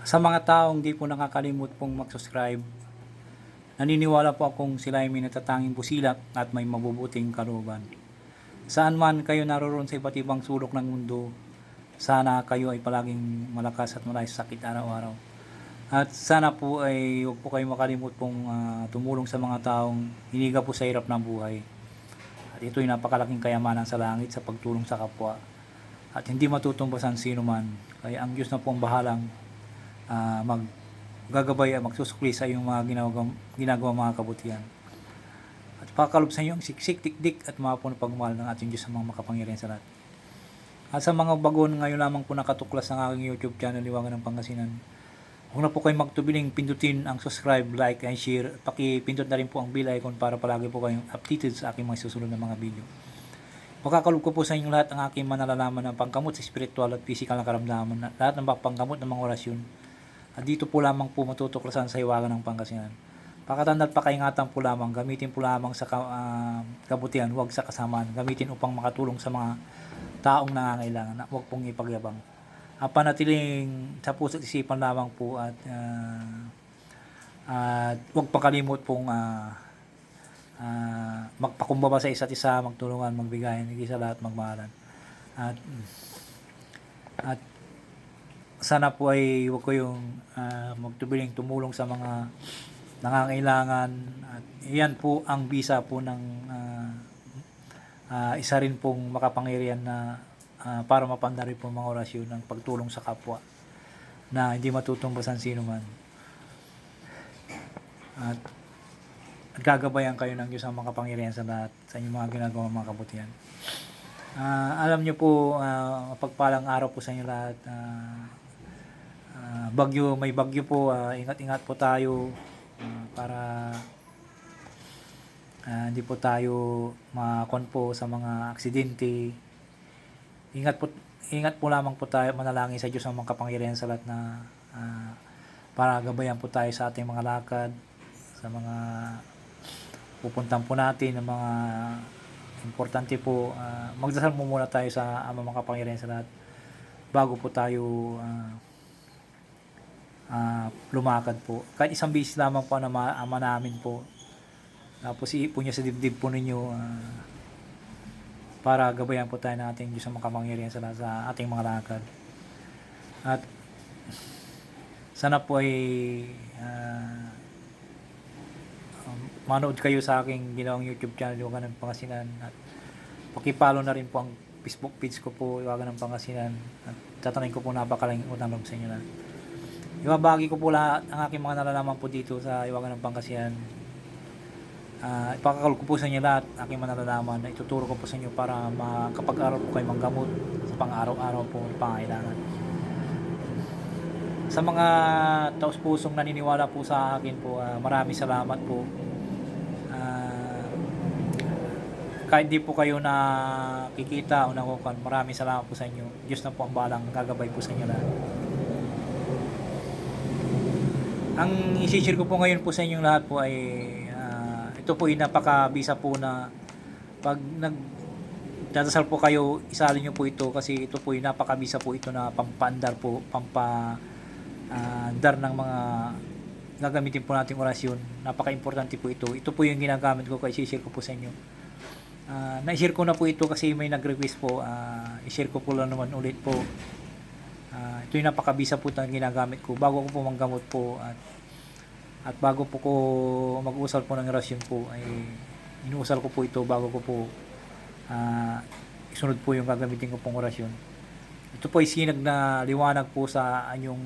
Sa mga taong di po nakakalimot pong mag-subscribe, naniniwala po akong sila ay may natatanging busilak at may mabubuting kalooban. Saan man kayo naroon sa iba't ibang sulok ng mundo, sana kayo ay palaging malakas at malay sa sakit araw-araw. At sana po ay huwag po kayo makalimot pong tumulong sa mga taong hiniga po sa hirap ng buhay. At ito'y napakalaking kayamanan sa langit sa pagtulong sa kapwa. At hindi matutumbasan sino man. Kaya ang Diyos na po ang bahalang maggagabay at magsusukli sa iyong mga ginagawa mga kabutihan. At pakalob sa inyo ang siksik, tikdik at mga punong pagmahal ng ating Diyos sa mga makapangyarihan sa lahat. At sa mga bagon ngayon lamang po nakatuklas ng aking YouTube channel, Liwangan ng Pangasinan, huwag na po kayo magtubiling pindutin ang subscribe, like, and share. At pakipindot na rin po ang bell icon para palagi po kayong updated sa aking mga susunod na mga video. Makakalob ko po sa inyo lahat ang aking manalalaman ng panggamot sa spiritual at physical na karamdaman, lahat ng panggamot ng mga orasyon. At dito po lamang po matutuklasan sa Hiwaga ng Pangasinan. Pakatanda at pakaingatan po lamang, gamitin po lamang sa kabutihan, huwag sa kasamaan. Gamitin upang makatulong sa mga taong nangangailangan, huwag pong ipagyabang. Panatiling sa puso't isipan lamang po at huwag pakalimot pong magpakumbaba sa isa't isa, magtulungan, magbigayan, hindi sa lahat magmahalan. At sana po ay huwag ko yung magtubiling tumulong sa mga nangangailangan. At iyan po ang bisa po ng isa rin pong makapangyarihan na para mapandari po mga orasyon ng pagtulong sa kapwa na hindi matutumbasan sino man. At gagabayan kayo ng Diyos ang makapangyarihan sa lahat sa inyong mga ginagawa mga kabutihan. Alam nyo po, mapagpalang araw po sa inyo lahat. May bagyo po, ingat-ingat po tayo para hindi po tayo makon po sa mga aksidente. Ingat po lamang po tayo, manalangin sa Diyos ang mga kapangyarihan sa lahat na para gabayan po tayo sa ating mga lakad, sa mga pupuntan po natin, ng mga importante po. Magdasal mo muna tayo sa Ama mga kapangyarihan sa lahat bago po tayo lumakad po. Kahit isang bisis lamang po na Ama namin po. Tapos iipon niya sa dibdib po ninyo para gabayan po tayo ng ating Diyos ang makapangyarihan sa ating mga lakad. At sana po ay manood kayo sa aking ginawang YouTube channel, Liwangan ng Pangasinan. At pakipollow na rin po ang Facebook page ko po, Liwangan ng Pangasinan. At tatanungin ko po napakalaking utang loob sa inyo na. Ibabagi ko po lahat ang aking mga nalalaman po dito sa Liwangan ng Pangasinan. Ipakakalob ko po sa inyo lahat aking manalalaman na ituturo ko po sa inyo para makapag-aral po kayo manggamot sa pang-araw-araw po pangailangan. Sa mga taos-pusong naniniwala po sa akin po, maraming salamat po. Kahit di po kayo nakikita o nakukuhan, maraming salamat po sa inyo. Diyos na po ang balang gagabay po sa inyo lahat. Ang isi-share ko po ngayon po sa inyong lahat po ay ito po ay napakabisa po na pag nagdadasal po kayo, isalin nyo po ito kasi ito po ay napakabisa po ito na pampandar po, dar ng mga gagamitin po nating orasyon. Napaka-importante po ito. Ito po yung ginagamit ko kaya i-share ko po sa inyo. Na-share ko na po ito kasi may nag-request po. I-share ko po lang naman ulit po. Ito yung napakabisa po na ginagamit ko bago ko po manggamot po at bago po ko mag-usal po ng orasyon po ay inuusal ko po ito bago ko po isunod po yung gagamitin ko pong orasyon. Ito po ay sinag na liwanag po sa anyong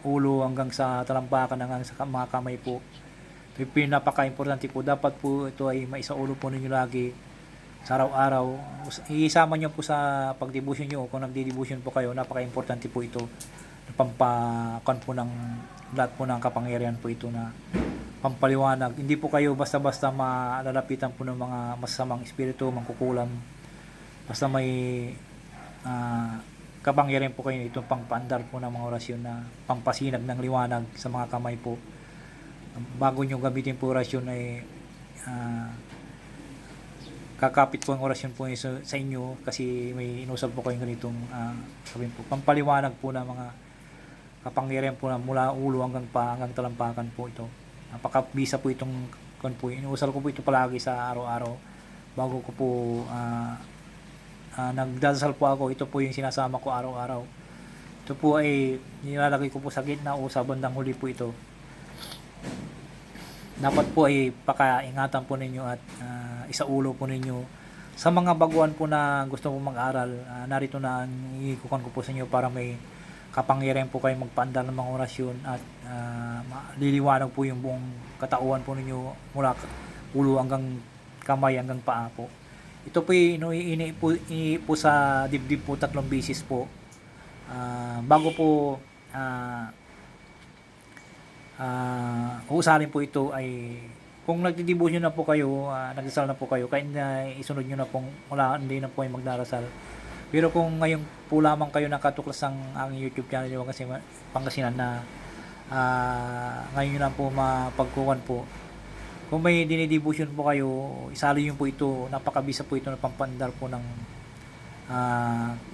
ulo hanggang sa talampakan hanggang sa mga kamay po. Ito yung napaka-importante po. Dapat po ito ay maisaulo po ninyo lagi sa araw-araw. Isama nyo po sa pag-devotion nyo. Kung nagdi-devotion po kayo, napaka-importante po ito. Pampakan po ng lahat po ng kapangyarihan po ito na pampaliwanag. Hindi po kayo basta-basta malalapitan po ng mga masasamang espiritu, mangkukulam. Basta may kapangyarihan po kayo, itong pangpaandar po ng mga orasyon na pampasinag ng liwanag sa mga kamay po. Bago nyo gamitin po orasyon ay kakapit po ang orasyon po sa inyo kasi may inusap po kayong ganitong sabihin po, pampaliwanag po ng mga kapangyarihan po na mula ulo hanggang paa hanggang talampakan po ito. Napakabisa po itong po. Inuusal ko po ito palagi sa araw-araw bago ko po nagdadasal po ako. Ito po yung sinasama ko araw-araw. Ito po ay nilalagay ko po sa gitna o sa bandang huli po ito. Dapat po ay pakaingatan po ninyo at isaulo po ninyo sa mga baguhan po na gusto po mag-aral. Narito na ang ikukuhan ko po sa inyo para may kapangyarihan po kayo magpaandar ng mga orasyon at liliwanag po yung buong katauhan po ninyo mula ulo hanggang kamay hanggang paa po. Ito po ini po sa dibdib po 3 beses po. Bago po usalin po ito ay kung nagdidibusyon na po kayo, nagdasal na po kayo, kahit na isunod nyo na pong wala, hindi na po ay magdarasal. Pero kung ngayon po lamang kayo nakatuklas ang aking YouTube channel nyo kasi Pangasinan na ngayon na po mapagkuhan po. Kung may dinidibusyon po kayo, isali nyo po ito. Napakabisa po ito na pampandar po ng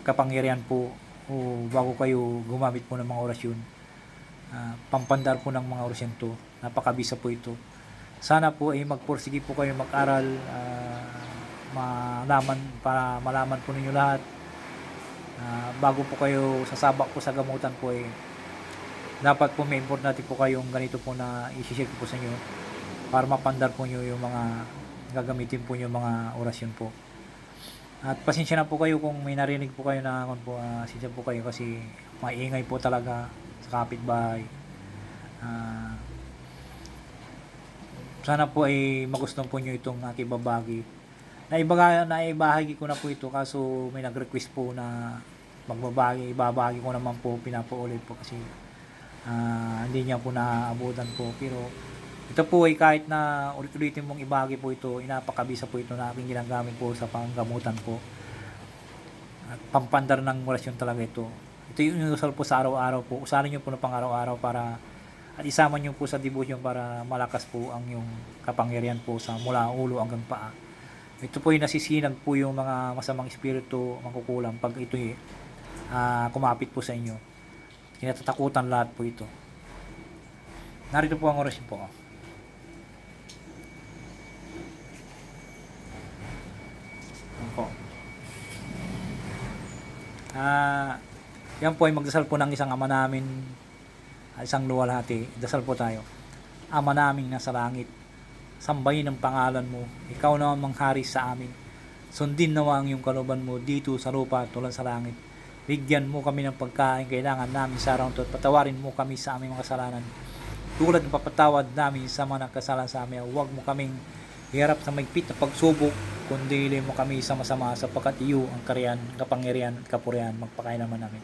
kapangyarihan po o bago kayo gumamit po ng mga orasyon. Pampandar po ng mga orasyon to. Napakabisa po ito. Sana po ay magpursige po kayo mag-aral para malaman po ninyo lahat. Bago po kayo sasabak po sa gamutan po dapat po may importante po kayong ganito po na i-share po sa inyo para mapandar po nyo yung mga gagamitin po yung mga orasyon po. At pasensya na po kayo kung may narinig po kayo na pasensya po kayo kasi maingay po talaga sa kapitbahay. Sana po ay magustuhan po nyo itong aking babagi. Naibahagi ko na po ito kaso may nag-request po na ibabahagi ko naman po, pinapaulit po kasi hindi niya po naaabutan po. Pero ito po ay kahit na ulit-ulitin mong ibahagi po ito, inapakabisa po ito na aking ginagamit po sa panggamutan po. At pampandar ng orasyon talaga ito. Ito yung inusal po sa araw-araw po. Usalin nyo po na pang araw-araw para at isama nyo po sa devotion para malakas po ang yung kapangyarihan po sa mula ulo hanggang paa. Ito po yung nasisinag po yung mga masamang espiritu, mangkukulam pag ito kumapit po sa inyo. Kinatatakutan lahat po ito. Narito po ang orasyon po. Yan po ay magdasal po ng isang ama namin, isang luwalhati. Dasal po tayo. Ama naming nasa langit, sambahin ang pangalan mo. Ikaw na ang manghari sa amin. Sundin nawa ang iyong kalooban mo dito sa lupa tulad sa langit. Bigyan mo kami ng pagkain kailangan namin sa araw ito at patawarin mo kami sa aming mga kasalanan. Tulad ng papatawad namin sa mga nagkasala sa amin. Huwag mo kaming hiharap sa maigpit na pagsubok, kundi hili mo kami sa masama sapagkat iyo ang kariyan, kapangyarihan at kapurihan magpakailanman namin.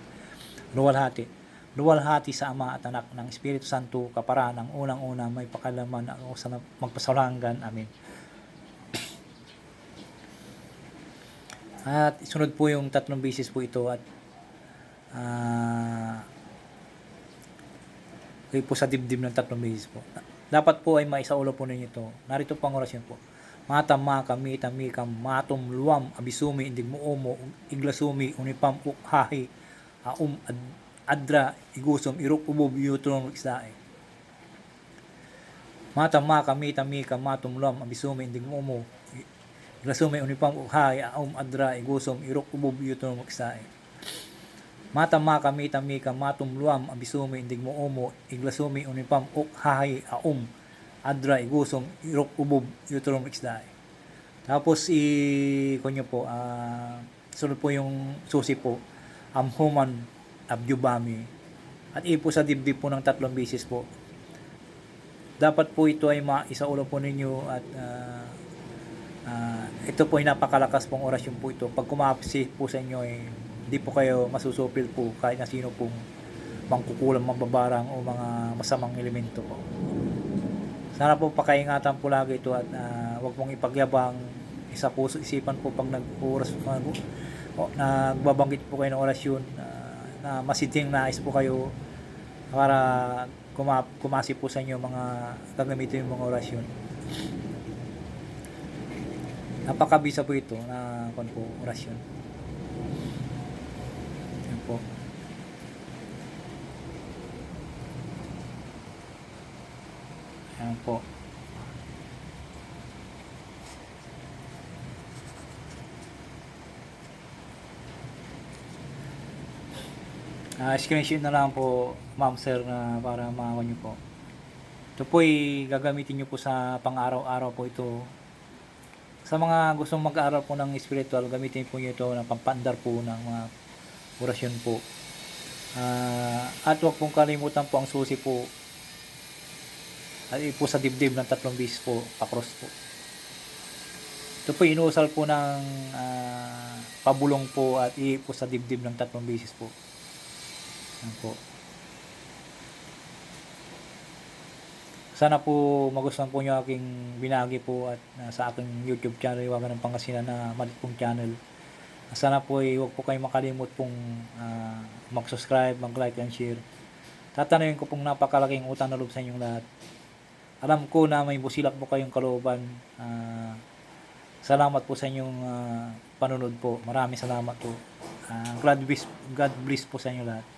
Luwalhati sa Ama at Anak ng Espiritu Santo, kapara ng unang-una may pakalaman ako sa magpasalanggan. Amen. At isunod po yung 3 beses po ito at kayo po sa dibdib ng 3 beses po. Dapat po ay maisaulo po ninyo ito. Narito po ang orasyon po. Matama kami tamikam matum luam abisumi indig mo omo iglasumi unipam ukhahi adra igusom iruk ubub yutron iksae. Matama kami tamikam matum luam abisumi indig mo omo iglasumi unipam ukhahi adra igusom iruk ubub yutron iksae. Matama kami tamikam matum luam abisumi indig mo omo iglasumi unipam ukhahi adra igusom irok ubub yutron isda. Tapos kunyo po sunod po yung susi po amhuman abjubami at ipo sa dibdib po ng 3 beses po. Dapat po ito ay maisaulo po ninyo at ito po ay napakalakas pong orasyon po ito. Pag kumapsi po sa inyo hindi po kayo masusupil po kahit na sino pong mangkukulang, mambabarang o mga masamang elemento po. Sana po pakaingatan po lagi ito at huwag pong ipagyabang, isa puso isipan po pag nagbabanggit po kayo ng orasyon na masidhing nais po kayo para kumasi po sa inyo mga gagamitin yung mga orasyon. Napakabisa po ito na orasyon. Yan po. Ayan po. Screenshot na lang po, ma'am sir, na para makakuha nyo po. Ito po ay gagamitin nyo po sa pang-araw-araw po ito. Sa mga gustong mag-aaral po ng spiritual, gamitin po nyo ito na pampandar po ng mga orasyon po. At huwag pong kalimutan po ang susi po. At po sa dibdib ng 3 beses po, pa-cross po. Ito po inuusal po ng pabulong po at po sa dibdib ng 3 beses po. Yan po. Sana po magustuhan po nyo aking binagi po at sa aking YouTube channel, Iwagan ng Pangasinan, na maliit pong channel. Sana po huwag po kayong makalimot pong mag-subscribe, mag-like and share. Tatanungin ko pong napakalaking utang na loob sa inyong lahat. Alam ko na may busilak po kayong kalooban. Salamat po sa inyong panunod po. Maraming salamat po. God bless po sa inyo lahat.